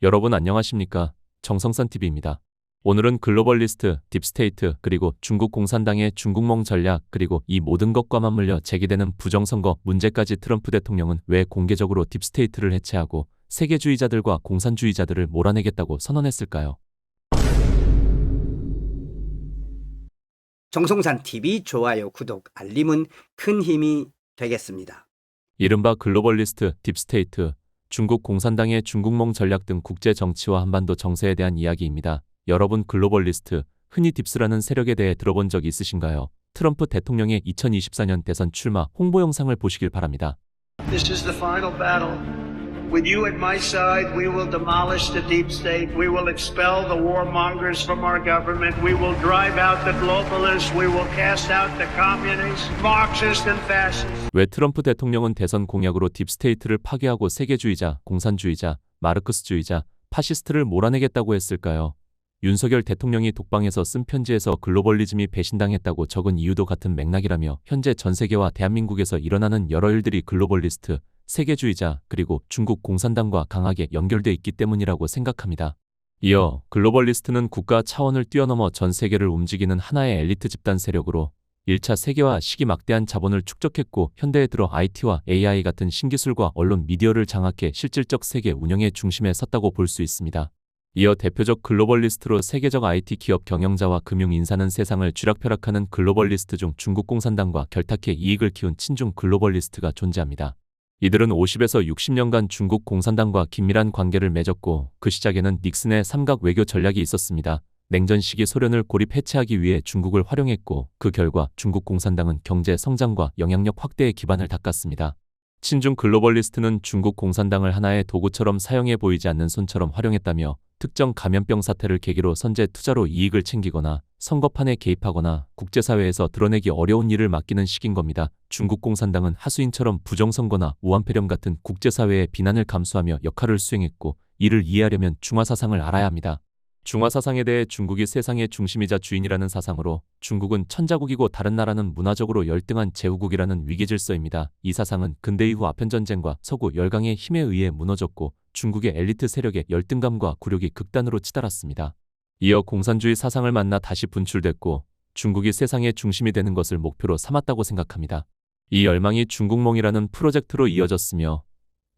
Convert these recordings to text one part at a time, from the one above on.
여러분 안녕하십니까? 정성산TV입니다. 오늘은 글로벌리스트, 딥스테이트, 그리고 중국 공산당의 중국몽 전략, 그리고 이 모든 것과 맞물려 제기되는 부정선거 문제까지 트럼프 대통령은 왜 공개적으로 딥스테이트를 해체하고 세계주의자들과 공산주의자들을 몰아내겠다고 선언했을까요? 정성산TV 좋아요, 구독, 알림은 큰 힘이 되겠습니다. 이른바 글로벌리스트, 딥스테이트, 중국 공산당의 중국몽 전략 등 국제 정치와 한반도 정세에 대한 이야기입니다. 여러분 글로벌리스트, 흔히 딥스라는 세력에 대해 들어본 적 있으신가요? 트럼프 대통령의 2024년 대선 출마 홍보 영상을 보시길 바랍니다. This is the final battle. With you at my side, we will demolish the deep state. We will expel the warmongers from our government. We will drive out the globalists. We will cast out the communists, Marxists and fascists. 왜 트럼프 대통령은 대선 공약으로 딥스테이트를 파괴하고 세계주의자, 공산주의자, 마르크스주의자, 파시스트를 몰아내겠다고 했을까요? 윤석열 대통령이 독방에서 쓴 편지에서 글로벌리즘이 배신당했다고 적은 이유도 같은 맥락이라며 현재 전 세계와 대한민국에서 일어나는 여러 일들이 글로벌리스트, 세계주의자, 그리고 중국 공산당과 강하게 연결돼 있기 때문이라고 생각합니다. 이어 글로벌리스트는 국가 차원을 뛰어넘어 전 세계를 움직이는 하나의 엘리트 집단 세력으로 1차 세계화 시기 막대한 자본을 축적했고 현대에 들어 IT와 AI 같은 신기술과 언론 미디어를 장악해 실질적 세계 운영의 중심에 섰다고 볼 수 있습니다. 이어 대표적 글로벌리스트로 세계적 IT 기업 경영자와 금융 인사는 세상을 쥐락펴락하는 글로벌리스트 중 중국 공산당과 결탁해 이익을 키운 친중 글로벌리스트가 존재합니다. 이들은 50에서 60년간 중국 공산당과 긴밀한 관계를 맺었고 그 시작에는 닉슨의 삼각 외교 전략이 있었습니다. 냉전 시기 소련을 고립 해체하기 위해 중국을 활용했고 그 결과 중국 공산당은 경제 성장과 영향력 확대에 기반을 닦았습니다. 친중 글로벌리스트는 중국 공산당을 하나의 도구처럼 사용해 보이지 않는 손처럼 활용했다며 특정 감염병 사태를 계기로 선제 투자로 이익을 챙기거나 선거판에 개입하거나 국제사회에서 드러내기 어려운 일을 맡기는 식인 겁니다. 중국 공산당은 하수인처럼 부정선거나 우한폐렴 같은 국제사회의 비난을 감수하며 역할을 수행했고 이를 이해하려면 중화사상을 알아야 합니다. 중화사상에 대해 중국이 세상의 중심이자 주인이라는 사상으로 중국은 천자국이고 다른 나라는 문화적으로 열등한 제후국이라는 위계질서입니다. 이 사상은 근대 이후 아편전쟁과 서구 열강의 힘에 의해 무너졌고 중국의 엘리트 세력의 열등감과 굴욕이 극단으로 치달았습니다. 이어 공산주의 사상을 만나 다시 분출됐고 중국이 세상의 중심이 되는 것을 목표로 삼았다고 생각합니다. 이 열망이 중국몽이라는 프로젝트로 이어졌으며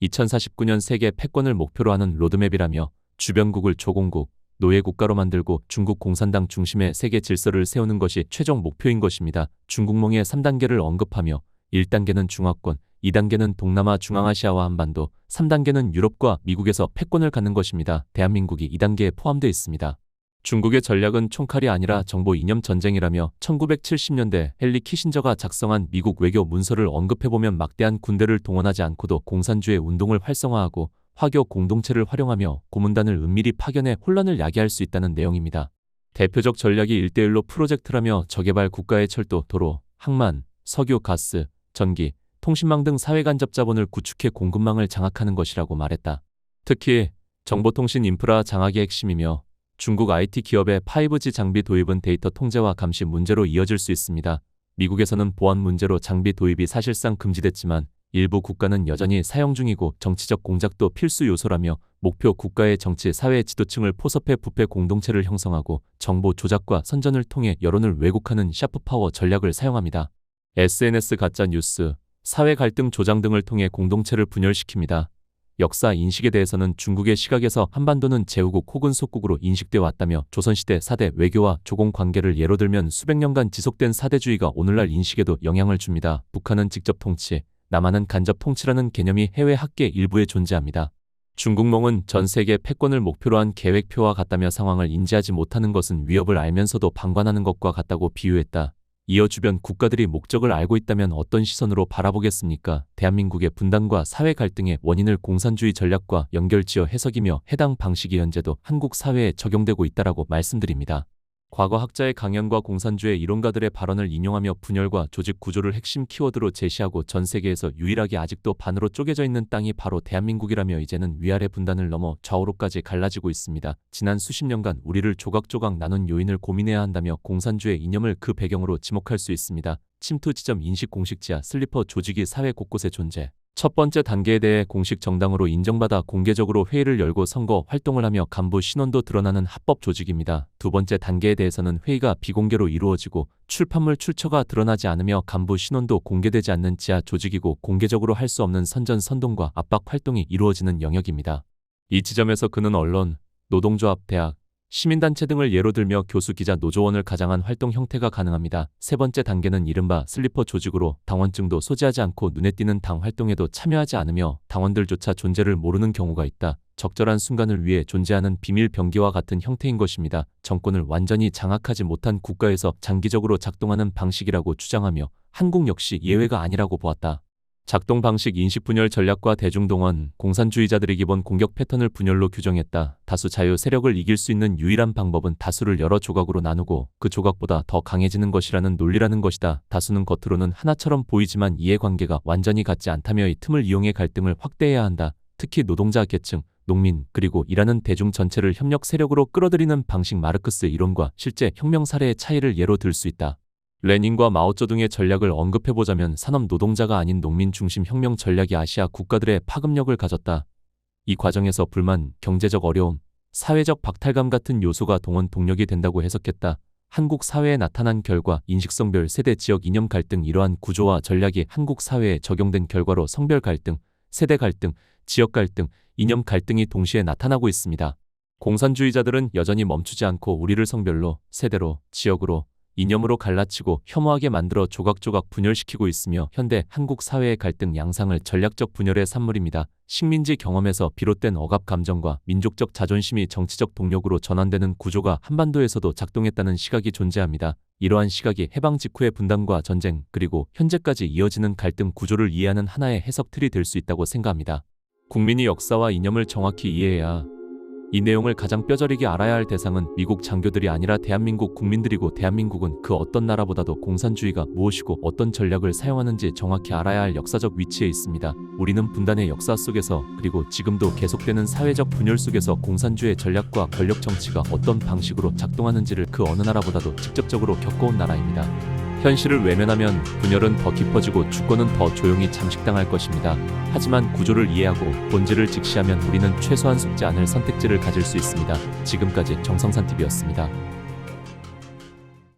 2049년 세계 패권을 목표로 하는 로드맵이라며 주변국을 조공국, 노예국가로 만들고 중국 공산당 중심의 세계 질서를 세우는 것이 최종 목표인 것입니다. 중국몽의 3단계를 언급하며 1단계는 중화권, 2단계는 동남아 중앙아시아와 한반도, 3단계는 유럽과 미국에서 패권을 갖는 것입니다. 대한민국이 2단계에 포함되어 있습니다. 중국의 전략은 총칼이 아니라 정보 이념 전쟁이라며 1970년대 헨리 키신저가 작성한 미국 외교 문서를 언급해보면 막대한 군대를 동원하지 않고도 공산주의 운동을 활성화하고 화교 공동체를 활용하며 고문단을 은밀히 파견해 혼란을 야기할 수 있다는 내용입니다. 대표적 전략이 1:1로 프로젝트라며 저개발 국가의 철도, 도로, 항만, 석유, 가스, 전기, 통신망 등 사회간접 자본을 구축해 공급망을 장악하는 것이라고 말했다. 특히 정보통신 인프라 장악이 핵심이며 중국 IT 기업의 5G 장비 도입은 데이터 통제와 감시 문제로 이어질 수 있습니다. 미국에서는 보안 문제로 장비 도입이 사실상 금지됐지만 일부 국가는 여전히 사용 중이고 정치적 공작도 필수 요소라며 목표 국가의 정치, 사회 지도층을 포섭해 부패 공동체를 형성하고 정보 조작과 선전을 통해 여론을 왜곡하는 샤프파워 전략을 사용합니다. SNS 가짜 뉴스, 사회 갈등 조장 등을 통해 공동체를 분열시킵니다. 역사 인식에 대해서는 중국의 시각에서 한반도는 제후국 혹은 속국으로 인식되어 왔다며 조선시대 4대 외교와 조공 관계를 예로 들면 수백 년간 지속된 사대주의가 오늘날 인식에도 영향을 줍니다. 북한은 직접 통치, 남한은 간접 통치라는 개념이 해외 학계 일부에 존재합니다. 중국몽은 전 세계 패권을 목표로 한 계획표와 같다며 상황을 인지하지 못하는 것은 위협을 알면서도 방관하는 것과 같다고 비유했다. 이어 주변 국가들이 목적을 알고 있다면 어떤 시선으로 바라보겠습니까? 대한민국의 분단과 사회 갈등의 원인을 공산주의 전략과 연결지어 해석이며 해당 방식이 현재도 한국 사회에 적용되고 있다라고 말씀드립니다. 과거 학자의 강연과 공산주의 이론가들의 발언을 인용하며 분열과 조직 구조를 핵심 키워드로 제시하고 전 세계에서 유일하게 아직도 반으로 쪼개져 있는 땅이 바로 대한민국이라며 이제는 위아래 분단을 넘어 좌우로까지 갈라지고 있습니다. 지난 수십 년간 우리를 조각조각 나눈 요인을 고민해야 한다며 공산주의 이념을 그 배경으로 지목할 수 있습니다. 침투 지점 인식 공식지하 슬리퍼 조직이 사회 곳곳에 존재. 첫 번째 단계에 대해 공식 정당으로 인정받아 공개적으로 회의를 열고 선거 활동을 하며 간부 신원도 드러나는 합법 조직입니다. 두 번째 단계에 대해서는 회의가 비공개로 이루어지고 출판물 출처가 드러나지 않으며 간부 신원도 공개되지 않는 지하 조직이고 공개적으로 할 수 없는 선전 선동과 압박 활동이 이루어지는 영역입니다. 이 지점에서 그는 언론, 노동조합, 대학, 시민단체 등을 예로 들며 교수, 기자, 노조원을 가장한 활동 형태가 가능합니다. 세 번째 단계는 이른바 슬리퍼 조직으로 당원증도 소지하지 않고 눈에 띄는 당 활동에도 참여하지 않으며 당원들조차 존재를 모르는 경우가 있다. 적절한 순간을 위해 존재하는 비밀 병기와 같은 형태인 것입니다. 정권을 완전히 장악하지 못한 국가에서 장기적으로 작동하는 방식이라고 주장하며 한국 역시 예외가 아니라고 보았다. 작동 방식, 인식 분열 전략과 대중동원, 공산주의자들의 기본 공격 패턴을 분열로 규정했다. 다수 자유 세력을 이길 수 있는 유일한 방법은 다수를 여러 조각으로 나누고 그 조각보다 더 강해지는 것이라는 논리라는 것이다. 다수는 겉으로는 하나처럼 보이지만 이해관계가 완전히 같지 않다며 이 틈을 이용해 갈등을 확대해야 한다. 특히 노동자 계층, 농민, 그리고 일하는 대중 전체를 협력 세력으로 끌어들이는 방식. 마르크스의 이론과 실제 혁명 사례의 차이를 예로 들 수 있다. 레닌과 마오쩌둥의 전략을 언급해보자면 산업 노동자가 아닌 농민 중심 혁명 전략이 아시아 국가들의 파급력을 가졌다. 이 과정에서 불만, 경제적 어려움, 사회적 박탈감 같은 요소가 동원 동력이 된다고 해석했다. 한국 사회에 나타난 결과 인식성별, 세대, 지역, 이념 갈등, 이러한 구조와 전략이 한국 사회에 적용된 결과로 성별 갈등, 세대 갈등, 지역 갈등, 이념 갈등이 동시에 나타나고 있습니다. 공산주의자들은 여전히 멈추지 않고 우리를 성별로, 세대로, 지역으로, 이념으로 갈라치고 혐오하게 만들어 조각조각 분열시키고 있으며 현대 한국 사회의 갈등 양상을 전략적 분열의 산물입니다. 식민지 경험에서 비롯된 억압 감정과 민족적 자존심이 정치적 동력으로 전환되는 구조가 한반도에서도 작동했다는 시각이 존재합니다. 이러한 시각이 해방 직후의 분단과 전쟁 그리고 현재까지 이어지는 갈등 구조를 이해하는 하나의 해석 틀이 될 수 있다고 생각합니다. 국민이 역사와 이념을 정확히 이해해야 이 내용을 가장 뼈저리게 알아야 할 대상은 미국 장교들이 아니라 대한민국 국민들이고 대한민국은 그 어떤 나라보다도 공산주의가 무엇이고 어떤 전략을 사용하는지 정확히 알아야 할 역사적 위치에 있습니다. 우리는 분단의 역사 속에서 그리고 지금도 계속되는 사회적 분열 속에서 공산주의 전략과 권력 정치가 어떤 방식으로 작동하는지를 그 어느 나라보다도 직접적으로 겪어온 나라입니다. 현실을 외면하면 분열은 더 깊어지고 주권은 더 조용히 잠식당할 것입니다. 하지만 구조를 이해하고 본질을 직시하면 우리는 최소한 속지 않을 선택지를 가질 수 있습니다. 지금까지 정성산TV였습니다.